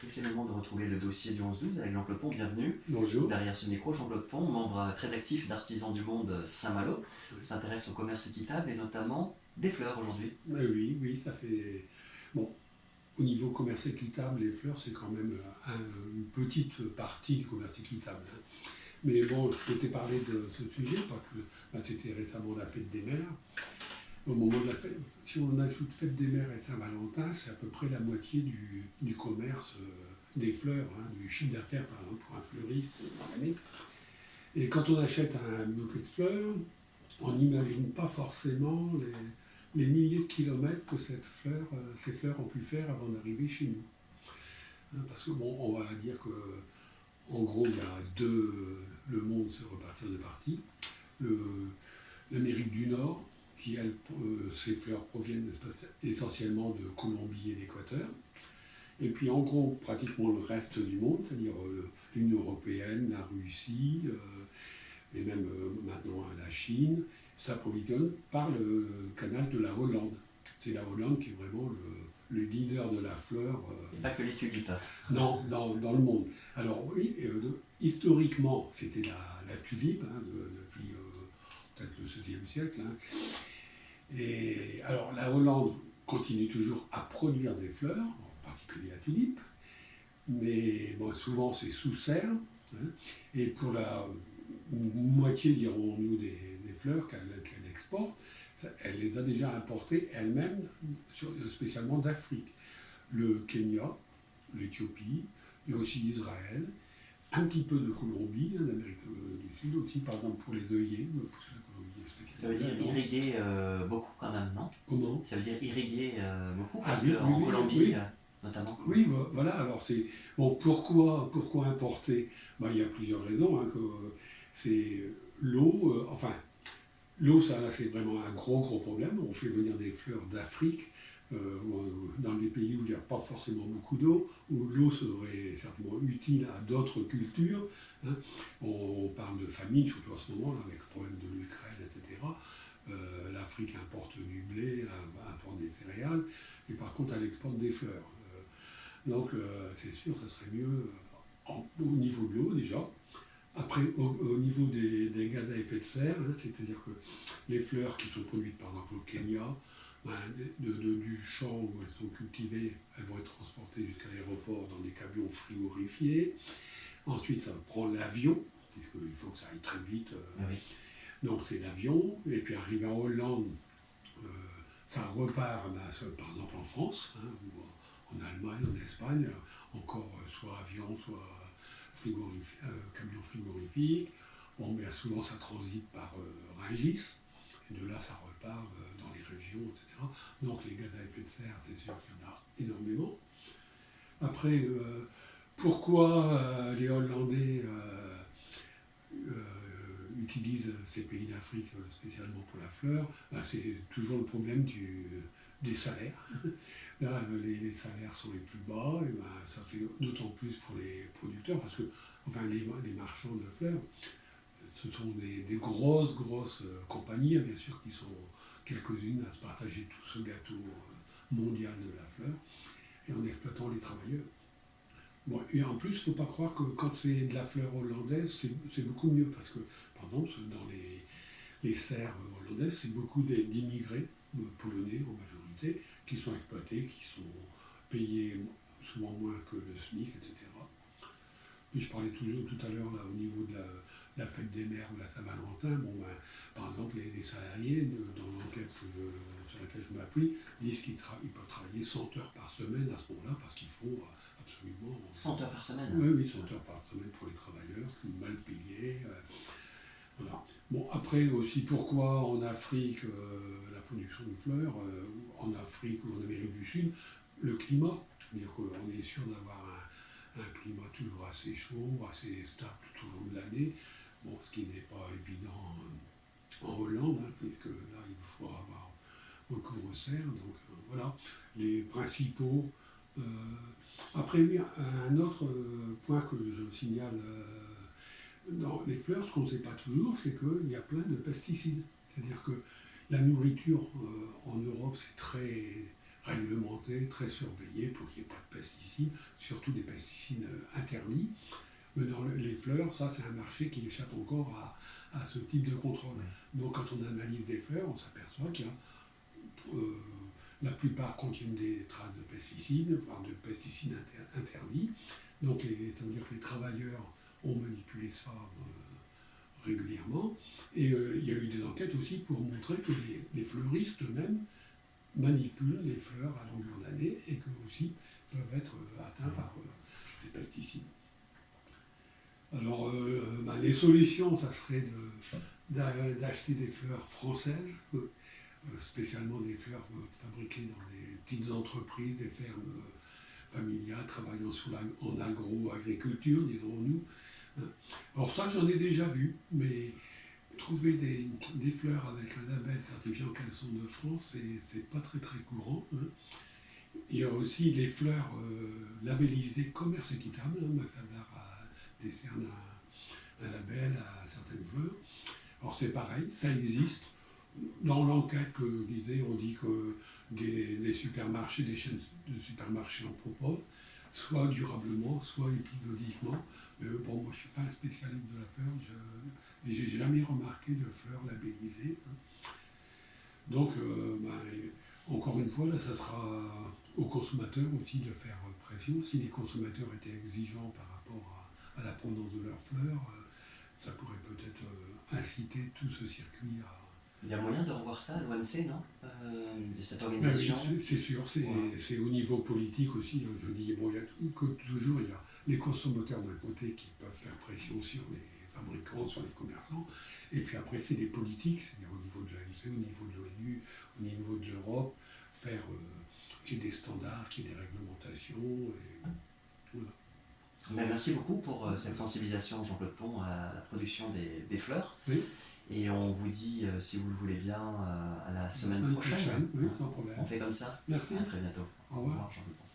Et c'est le moment de retrouver le dossier du 11-12 avec Jean-Claude Pont, bienvenue. Bonjour. Derrière ce micro, Jean-Claude Pont, membre très actif d'Artisans du Monde Saint-Malo, s'intéresse au commerce équitable et notamment des fleurs aujourd'hui. Oui, ça fait... Bon, au niveau commerce équitable, les fleurs, c'est quand même une petite partie du commerce équitable. Mais bon, je t'ai parlé de ce sujet parce que c'était récemment la fête des mères. Au moment de la fête, si on ajoute fête des mères et Saint-Valentin, c'est à peu près la moitié du commerce des fleurs, du chiffre d'affaires par exemple pour un fleuriste dans l'année. Et quand on achète un bouquet de fleurs, on n'imagine pas forcément les milliers de kilomètres que ces fleurs ont pu faire avant d'arriver chez nous. Parce que bon, on va dire que en gros, il y a le monde se repartir de parties. L'Amérique du Nord, qui elle, ces fleurs proviennent essentiellement de Colombie et d'Équateur. Et puis en gros, pratiquement le reste du monde, c'est-à-dire l'Union européenne, la Russie, et même maintenant la Chine, s'approvisionne par le canal de la Hollande. C'est la Hollande qui est vraiment le leader de la fleur. Et pas que les tulipes. Non, dans le monde. Alors oui, historiquement, c'était la tulipe, depuis peut-être le XVIe siècle. Et alors la Hollande continue toujours à produire des fleurs, en particulier la tulipe, mais bon, souvent c'est sous serre. Et pour la moitié, dirons-nous, des fleurs qu'elle exporte, elle les a déjà importées elle-même, spécialement d'Afrique. Le Kenya, l'Éthiopie, et aussi Israël, un petit peu de Colombie, d'Amérique du Sud aussi, par exemple pour les œillets. Ça veut dire irriguer beaucoup quand même, non? Comment? Ça veut dire irriguer beaucoup, parce oui, qu'en Colombie, oui. notamment. Oui, voilà, alors c'est... Bon, pourquoi importer? Il y a plusieurs raisons. C'est l'eau, l'eau, ça c'est vraiment un gros problème. On fait venir des fleurs d'Afrique, dans des pays où il n'y a pas forcément beaucoup d'eau, où l'eau serait certainement utile à d'autres cultures. On parle de famine, surtout à ce moment, avec le problème de l'Ukraine, etc. L'Afrique importe du blé, importe des céréales, et par contre elle exporte des fleurs. Donc c'est sûr, ça serait mieux au niveau de l'eau déjà. Après, au niveau des gaz à effet de serre, c'est-à-dire que les fleurs qui sont produites par exemple au Kenya, du champ où elles sont cultivées, elles vont être transportées jusqu'à l'aéroport dans des camions frigorifiés. Ensuite, ça prend l'avion, puisqu'il faut que ça aille très vite. Oui. Donc c'est l'avion, et puis arrivé en Hollande, ça repart, par exemple en France, ou en Allemagne, en Espagne, encore soit avion, soit camion frigorifique. Bon, bien souvent ça transite par Rungis, et de là ça repart dans les régions, etc. Donc les gaz à effet de serre, c'est sûr qu'il y en a énormément. Après, pourquoi les Hollandais utilisent ces pays d'Afrique spécialement pour la fleur? C'est toujours le problème des salaires. Là, les salaires sont les plus bas, et ça fait d'autant plus pour les producteurs, parce que les marchands de fleurs, ce sont des grosses compagnies, bien sûr, qui sont quelques-unes à se partager tout ce gâteau mondial de la fleur, et en exploitant les travailleurs. Bon, et en plus, il ne faut pas croire que quand c'est de la fleur hollandaise, c'est beaucoup mieux, parce que, par exemple, dans les serres hollandaises, c'est beaucoup d'immigrés, polonais en majorité, qui sont exploités, qui sont payés souvent moins que le SMIC, etc. Puis je parlais toujours tout à l'heure là, au niveau de la fête des mères ou la Saint-Valentin. Par exemple, les salariés, dans l'enquête sur laquelle je m'appuie, disent qu'ils peuvent travailler 100 heures par semaine à ce moment-là, parce qu'il faut absolument... 100 heures par semaine? Oui, 100 heures par semaine pour les travailleurs, mal payés. Voilà. Bon, après aussi, pourquoi en Afrique, la production de fleurs, en Afrique ou en Amérique du Sud, le climat, c'est-à-dire qu'on est sûr d'avoir un climat toujours assez chaud, assez stable tout au long de l'année, bon, ce qui n'est pas évident en Hollande, puisque là, il faudra avoir recours aux serres, donc voilà, les principaux... Après, oui, un autre point que je signale dans les fleurs, ce qu'on ne sait pas toujours, c'est qu'il y a plein de pesticides. C'est-à-dire que la nourriture en Europe, c'est très réglementé, très surveillé pour qu'il n'y ait pas de pesticides, surtout des pesticides interdits. Mais dans les fleurs, ça c'est un marché qui échappe encore à ce type de contrôle. Donc quand on analyse des fleurs, on s'aperçoit qu'il y a la plupart contiennent des traces de pesticides, voire de pesticides interdits. Donc ça veut dire que les travailleurs ont manipulé ça régulièrement. Et il y a eu des enquêtes aussi pour montrer que les fleuristes eux-mêmes manipulent les fleurs à longueur d'année et que aussi peuvent être atteints par ces pesticides. Alors les solutions, ça serait d'acheter des fleurs françaises, spécialement des fleurs fabriquées dans des petites entreprises, des fermes familiales travaillant en agro-agriculture, disons-nous. Alors ça, j'en ai déjà vu, mais trouver des fleurs avec un label certifiant qu'elles sont de France, c'est pas très très courant. Il y a aussi les fleurs labellisées commerce équitable. Max Havelaar décerne un label à certaines fleurs. Alors c'est pareil, ça existe. Dans l'enquête que je disais, on dit que des supermarchés, des chaînes de supermarchés en proposent, soit durablement, soit épisodiquement. Mais bon, moi je ne suis pas un spécialiste de la fleur, et je n'ai jamais remarqué de fleurs labellisées. Donc, encore une fois, là, ça sera aux consommateurs aussi de faire pression. Si les consommateurs étaient exigeants par rapport à la provenance de leurs fleurs, ça pourrait peut-être inciter tout ce circuit à... Il y a moyen de revoir ça à l'OMC, non de cette organisation? Oui, c'est sûr, c'est au niveau politique aussi. Je dis, bon, toujours, il y a les consommateurs d'un côté qui peuvent faire pression sur les fabricants, sur les commerçants, et puis après, c'est les politiques, c'est-à-dire au niveau de l'OMC, au niveau de l'ONU, au niveau de l'Europe, faire qu'il y ait des standards, qu'il y ait des réglementations, et voilà. Ben, merci beaucoup pour cette sensibilisation, Jean-Claude Pont, à la production des fleurs. Oui. Et on vous dit, si vous le voulez bien, à la semaine prochaine. Oui, sans problème. On fait comme ça. Merci. À très bientôt. Au revoir. Jean-Claude Pont.